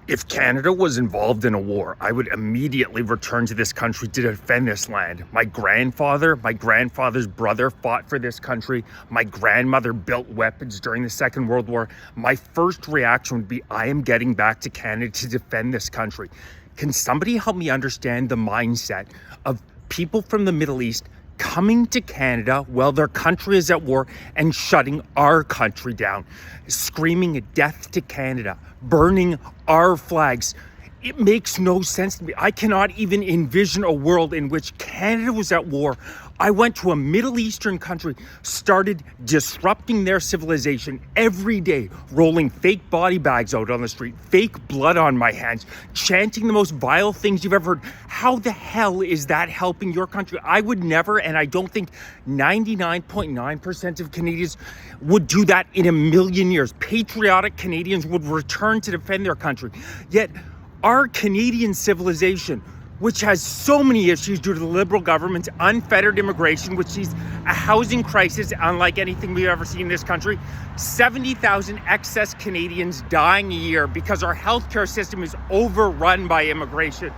If Canada was involved in a war, I would immediately return to this country to defend this land. My grandfather's brother fought for this country. My grandmother built weapons during the Second World War. My first reaction would be, I am getting back to Canada to defend this country. Can somebody help me understand the mindset of people from the Middle East coming to Canada while their country is at war and shutting our country down, screaming death to Canada, burning our flags? It makes no sense to me. I cannot even envision a world in which Canada was at war. I went to a Middle Eastern country, started disrupting their civilization every day, rolling fake body bags out on the street, fake blood on my hands, chanting the most vile things you've ever heard. How the hell is that helping your country? I would never, and I don't think 99.9% of Canadians would do that in a million years. Patriotic Canadians would return to defend their country. Yet, our Canadian civilization, which has so many issues due to the Liberal government's unfettered immigration, which sees a housing crisis unlike anything we've ever seen in this country, 70,000 excess Canadians dying a year because our healthcare system is overrun by immigration.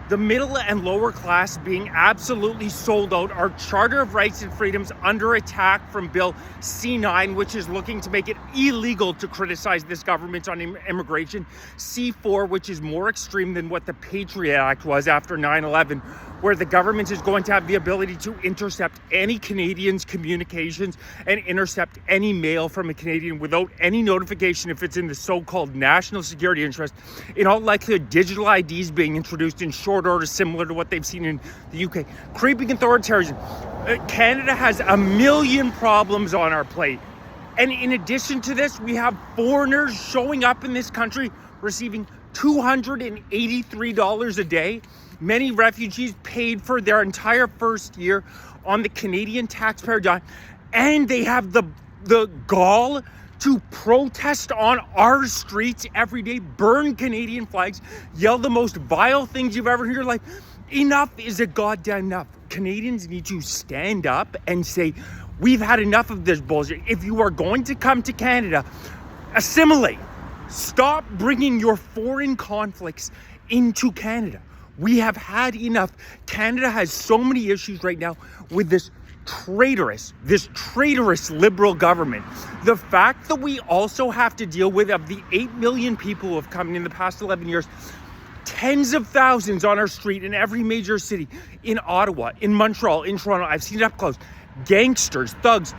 The middle and lower class being absolutely sold out. Our Charter of Rights and Freedoms under attack from Bill C9, which is looking to make it illegal to criticize this government on immigration. C4, which is more extreme than what the Patriot Act was after 9/11, where the government is going to have the ability to intercept any Canadian's communications and intercept any mail from a Canadian without any notification if it's in the so-called national security interest. In all likelihood, digital IDs being introduced in short order, similar to what they've seen in the UK. Creeping authoritarianism. Canada has a million problems on our plate. And in addition to this, we have foreigners showing up in this country receiving $283 a day. Many refugees paid for their entire first year on the Canadian taxpayer dime. And they have the gall to protest on our streets every day, burn Canadian flags, yell the most vile things you've ever heard in your life. Enough is a goddamn enough. Canadians need to stand up and say, we've had enough of this bullshit. If you are going to come to Canada, assimilate. Stop bringing your foreign conflicts into Canada. We have had enough. Canada has so many issues right now with this traitorous Liberal government. The fact that we also have to deal with, of the 8 million people who have come in the past 11 years, tens of thousands on our street in every major city, in Ottawa, in Montreal, in Toronto. I've seen it up close. Gangsters, thugs,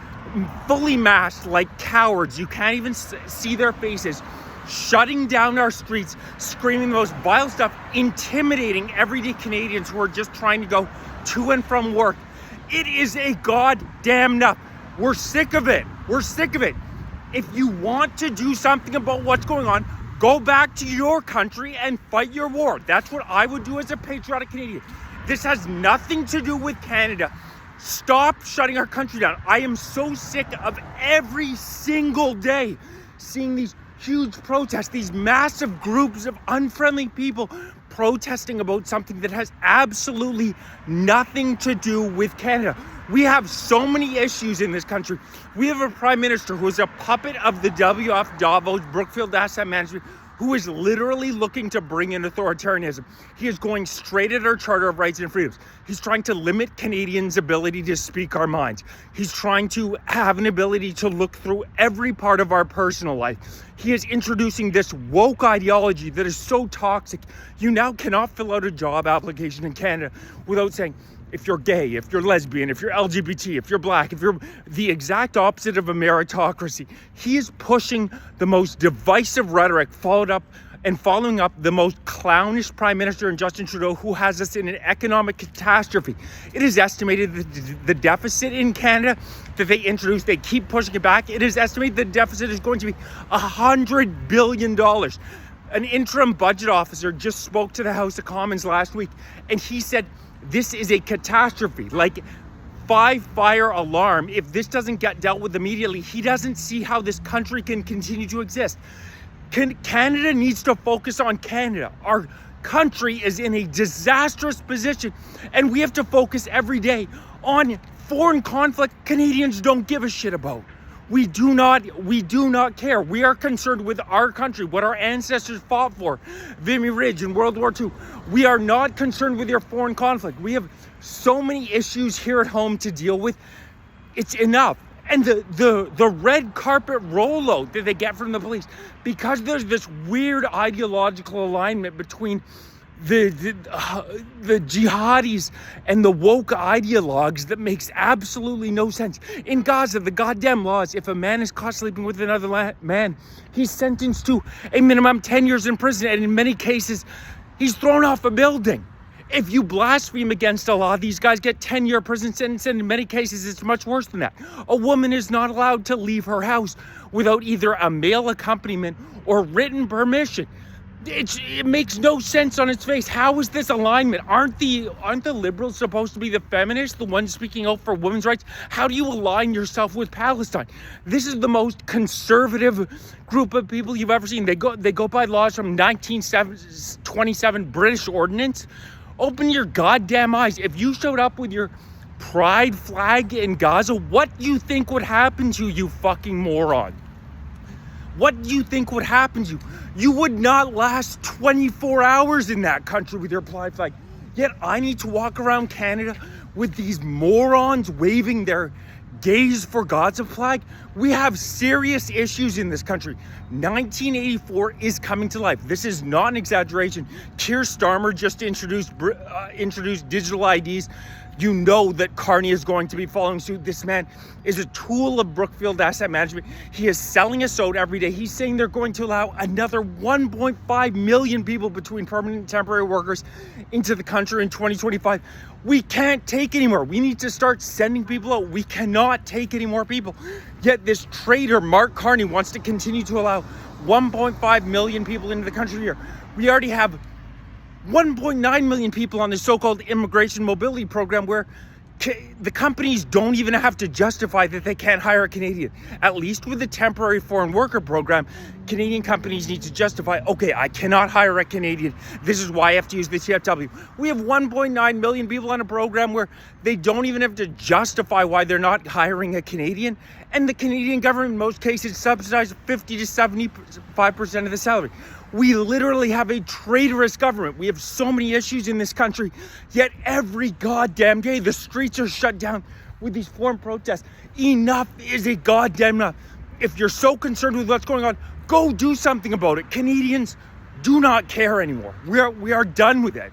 fully masked like cowards. You can't even see their faces, shutting down our streets, screaming the most vile stuff, intimidating everyday Canadians who are just trying to go to and from work. It is a goddamn enough. We're sick of it. We're sick of it. If you want to do something about what's going on, go back to your country and fight your war. That's what I would do as a patriotic Canadian. This has nothing to do with Canada. Stop shutting our country down. I am so sick of every single day seeing these huge protests, these massive groups of unfriendly people protesting about something that has absolutely nothing to do with Canada. We have so many issues in this country. We have a prime minister who is a puppet of the WF Davos, Brookfield Asset Management, who is literally looking to bring in authoritarianism. He is going straight at our Charter of Rights and Freedoms. He's trying to limit Canadians' ability to speak our minds. He's trying to have an ability to look through every part of our personal life. He is introducing this woke ideology that is so toxic. You now cannot fill out a job application in Canada without saying, if you're gay, if you're lesbian, if you're LGBT, if you're black, if you're the exact opposite of a meritocracy. He is pushing the most divisive rhetoric, following up the most clownish prime minister in Justin Trudeau, who has us in an economic catastrophe. It is estimated that the deficit in Canada that they introduced, they keep pushing it back. It is estimated the deficit is going to be $100 billion. An interim budget officer just spoke to the House of Commons last week, and he said, this is a catastrophe, like fire alarm. If this doesn't get dealt with immediately, he doesn't see how this country can continue to exist. Canada needs to focus on Canada. Our country is in a disastrous position, and we have to focus every day on foreign conflict Canadians don't give a shit about. We do not care. We are concerned with our country, what our ancestors fought for, Vimy Ridge in World War II. We are not concerned with your foreign conflict. We have so many issues here at home to deal with. It's enough. And the red carpet rollout that they get from the police, because there's this weird ideological alignment between the jihadis and the woke ideologues that makes absolutely no sense. In Gaza, the goddamn laws, if a man is caught sleeping with another man, he's sentenced to a minimum 10 years in prison, and in many cases, he's thrown off a building. If you blaspheme against Allah, these guys get 10-year prison sentence, and in many cases, it's much worse than that. A woman is not allowed to leave her house without either a male accompaniment or written permission. It makes no sense on its face. How is this alignment? Aren't the liberals supposed to be the feminists, the ones speaking out for women's rights? How do you align yourself with Palestine? This is the most conservative group of people you've ever seen. They go by laws from 1927 British Ordinance. Open your goddamn eyes. If you showed up with your pride flag in Gaza, what do you think would happen to you fucking moron? What do you think would happen to you? You would not last 24 hours in that country with your pride flag. Yet I need to walk around Canada with these morons waving their gays for Gaza flag. We have serious issues in this country. 1984 is coming to life. This is not an exaggeration. Keir Starmer just introduced digital IDs. You know that Carney is going to be following suit. This man is a tool of Brookfield Asset Management. He is selling us out every day. He's saying they're going to allow another 1.5 million people between permanent and temporary workers into the country in 2025. We can't take anymore. We need to start sending people out. We cannot take any more people. Yet this traitor, Mark Carney, wants to continue to allow 1.5 million people into the country here. We already have 1.9 million people on the so-called immigration mobility program, where the companies don't even have to justify that they can't hire a Canadian. At least with the temporary foreign worker program, Canadian companies need to justify, okay, I cannot hire a Canadian. This is why I have to use the TFW. We have 1.9 million people on a program where they don't even have to justify why they're not hiring a Canadian. And the Canadian government, in most cases, subsidizes 50 to 75% of the salary. We literally have a traitorous government. We have so many issues in this country, yet every goddamn day the streets are shut down with these foreign protests. Enough is a goddamn enough. If you're so concerned with what's going on, go do something about it. Canadians do not care anymore. We are done with it.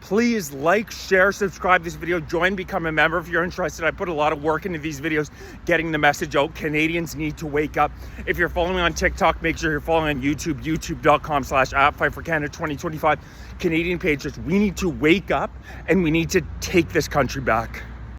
Please like, share, subscribe this video, join, become a member if you're interested. I put a lot of work into these videos, getting the message out. Canadians need to wake up. If you're following me on TikTok, make sure you're following on YouTube, youtube.com/@FightForCanada2025. Canadian pages. We need to wake up and we need to take this country back.